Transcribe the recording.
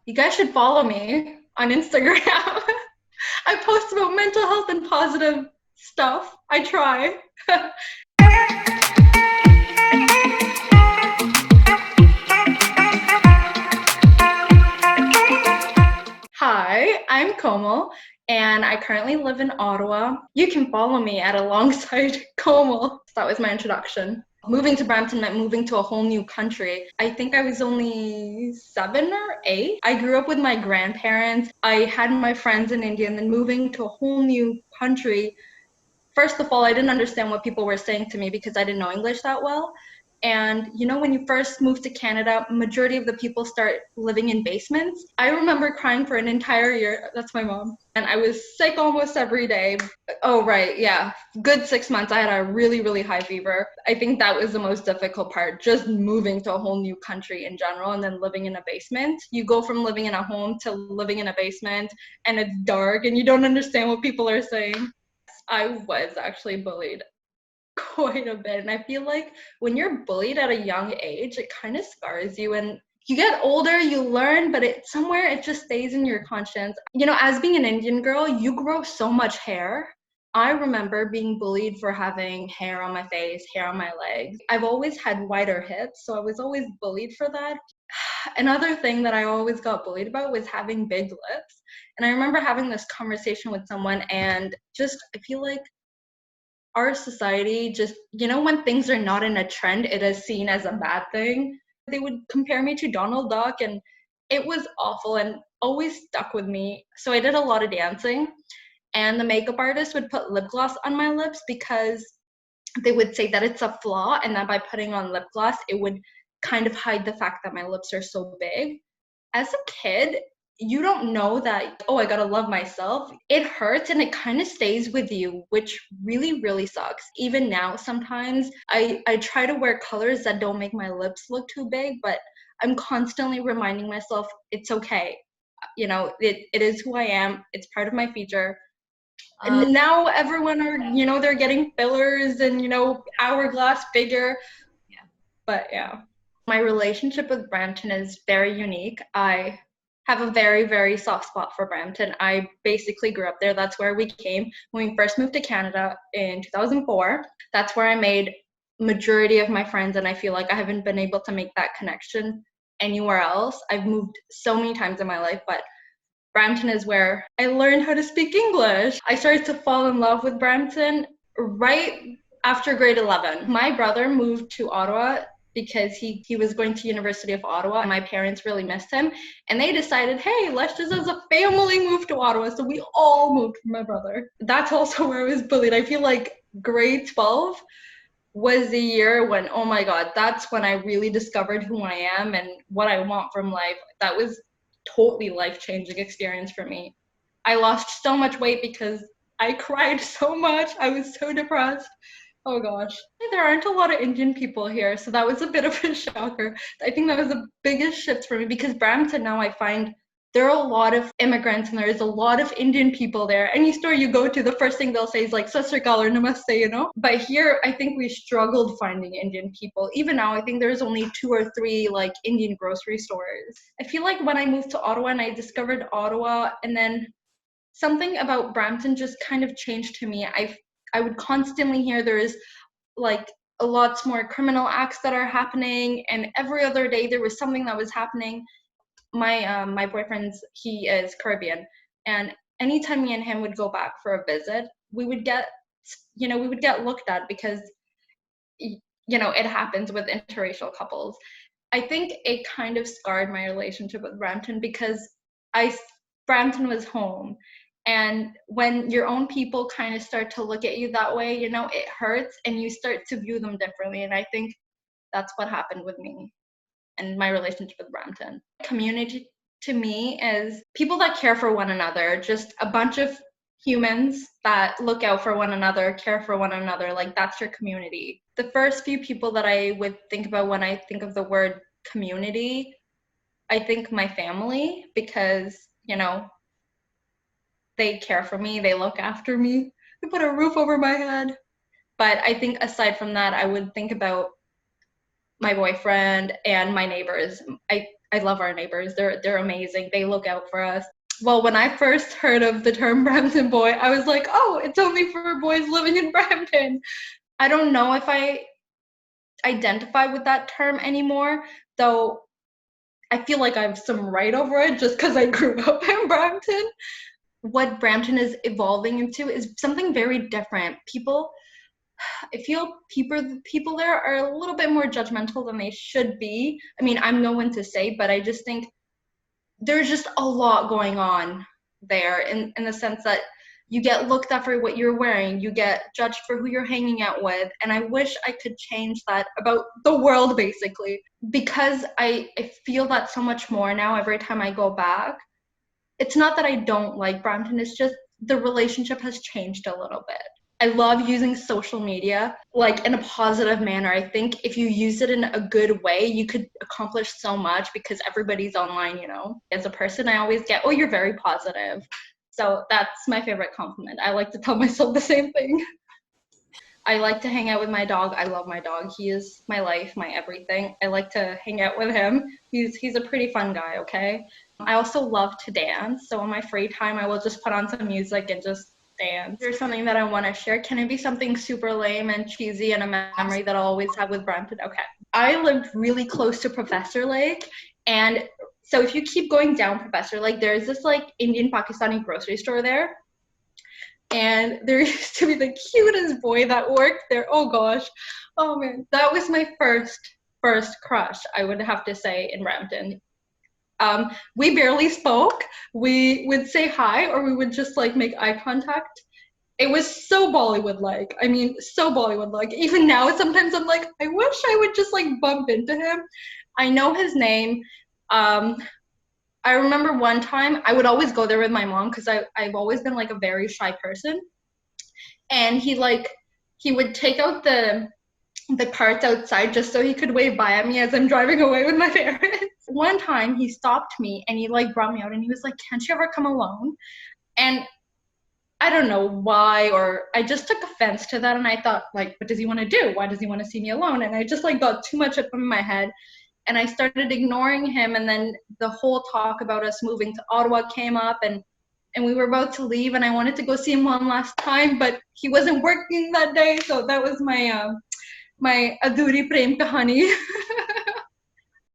You guys should follow me on Instagram. I post about mental health and positive stuff. I try. Hi, I'm Komal, and I currently live in Ottawa. You can follow me at alongside Komal. That was my introduction. Moving to Brampton meant moving to a whole new country. I think I was only 7 or 8. I grew up with my grandparents. I had my friends in India, and then moving to a whole new country. First of all, I didn't understand what people were saying to me because I didn't know English that well. And when you first move to Canada, majority of the people start living in basements. I remember crying for an entire year. That's my mom. And I was sick almost every day. Oh, right. Yeah. Good 6 months. I had a really, really high fever. I think that was the most difficult part, just moving to a whole new country in general and then living in a basement. You go from living in a home to living in a basement and it's dark and you don't understand what people are saying. I was actually bullied quite a bit. And I feel like when you're bullied at a young age, it kind of scars you. And you get older, you learn, but it just stays in your conscience. As being an Indian girl, you grow so much hair. I remember being bullied for having hair on my face, hair on my legs. I've always had wider hips, so I was always bullied for that. Another thing that I always got bullied about was having big lips. And I remember having this conversation with someone, and just, I feel like our society just, when things are not in a trend, it is seen as a bad thing. They would compare me to Donald Duck, and it was awful and always stuck with me. So I did a lot of dancing, and the makeup artist would put lip gloss on my lips because they would say that it's a flaw and that by putting on lip gloss, it would kind of hide the fact that my lips are so big. As a kid, you don't know that, oh, I gotta love myself. It hurts and it kind of stays with you, which really, really sucks. Even now, sometimes I try to wear colors that don't make my lips look too big, but I'm constantly reminding myself it's okay. It is who I am, it's part of my feature. And now everyone are, they're getting fillers and, hourglass figure. Yeah. But yeah, my relationship with Brampton is very unique. I have a very, very soft spot for Brampton. I basically grew up there. That's where we came when we first moved to Canada in 2004. That's where I made majority of my friends, and I feel like I haven't been able to make that connection anywhere else. I've moved so many times in my life, but Brampton is where I learned how to speak English. I started to fall in love with Brampton right after grade 11. My brother moved to Ottawa because he was going to University of Ottawa and my parents really missed him, and they decided, hey, let's just as a family move to Ottawa. So we all moved for my brother. That's also where I was bullied. I feel like grade 12 was the year when, oh my god, that's when I really discovered who I am and what I want from life. That was totally life-changing experience for me. I lost so much weight because I cried so much. I was so depressed. Oh gosh. There aren't a lot of Indian people here, so that was a bit of a shocker. I think that was the biggest shift for me because Brampton now I find there are a lot of immigrants and there is a lot of Indian people there. Any store you go to, the first thing they'll say is like "Sat Sri Akal" or "Namaste," you know. But here, I think we struggled finding Indian people. Even now, I think there's only 2 or 3 like Indian grocery stores. I feel like when I moved to Ottawa and I discovered Ottawa, and then something about Brampton just kind of changed to me. I would constantly hear there is like a lots more criminal acts that are happening, and every other day there was something that was happening. My boyfriend's, he is Caribbean, and anytime me and him would go back for a visit, we would get looked at because it happens with interracial couples. I think it kind of scarred my relationship with Brampton because I Brampton was home. And when your own people kind of start to look at you that way, it hurts and you start to view them differently. And I think that's what happened with me and my relationship with Brampton. Community to me is people that care for one another, just a bunch of humans that look out for one another, care for one another. Like that's your community. The first few people that I would think about when I think of the word community, I think my family because, they care for me, they look after me, they put a roof over my head. But I think aside from that, I would think about my boyfriend and my neighbors. I love our neighbors. They're amazing. They look out for us. Well, when I first heard of the term Brampton boy, I was like, oh, it's only for boys living in Brampton. I don't know if I identify with that term anymore, though I feel like I have some right over it just because I grew up in Brampton. What Brampton is evolving into is something very different. I feel people there are a little bit more judgmental than they should be. I mean, I'm no one to say, but I just think there's just a lot going on there in the sense that you get looked at for what you're wearing, you get judged for who you're hanging out with, and I wish I could change that about the world basically, because I feel that so much more now every time I go back. It's not that I don't like Brampton, it's just the relationship has changed a little bit. I love using social media like in a positive manner. I think if you use it in a good way, you could accomplish so much because everybody's online, you know. As a person, I always get, oh, you're very positive. So that's my favorite compliment. I like to tell myself the same thing. I like to hang out with my dog. I love my dog. He is my life, my everything. I like to hang out with him. He's a pretty fun guy, okay? I also love to dance. So on my free time, I will just put on some music and just dance. There's something that I want to share. Can it be something super lame and cheesy and a memory that I'll always have with Brampton? Okay. I lived really close to Professor Lake, and so if you keep going down Professor Lake, there's this like Indian Pakistani grocery store there. And there used to be the cutest boy that worked there. Oh gosh. Oh man. That was my first crush, I would have to say, in Brampton. We barely spoke. We would say hi or we would just like make eye contact. It was so Bollywood-like. I mean, so Bollywood-like. Even now, sometimes I'm like, I wish I would just like bump into him. I know his name. Um, I remember one time I would always go there with my mom because I've always been like a very shy person. And he would take out the carts outside just so he could wave by at me as I'm driving away with my parents. One time he stopped me and he like brought me out and he was like, can't you ever come alone? And I don't know why, or I just took offense to that and I thought like, what does he want to do? Why does he want to see me alone? And I just like got too much up in my head and I started ignoring him, and then the whole talk about us moving to Ottawa came up, and we were about to leave and I wanted to go see him one last time, but he wasn't working that day, so that was my my adhuri prem kahani.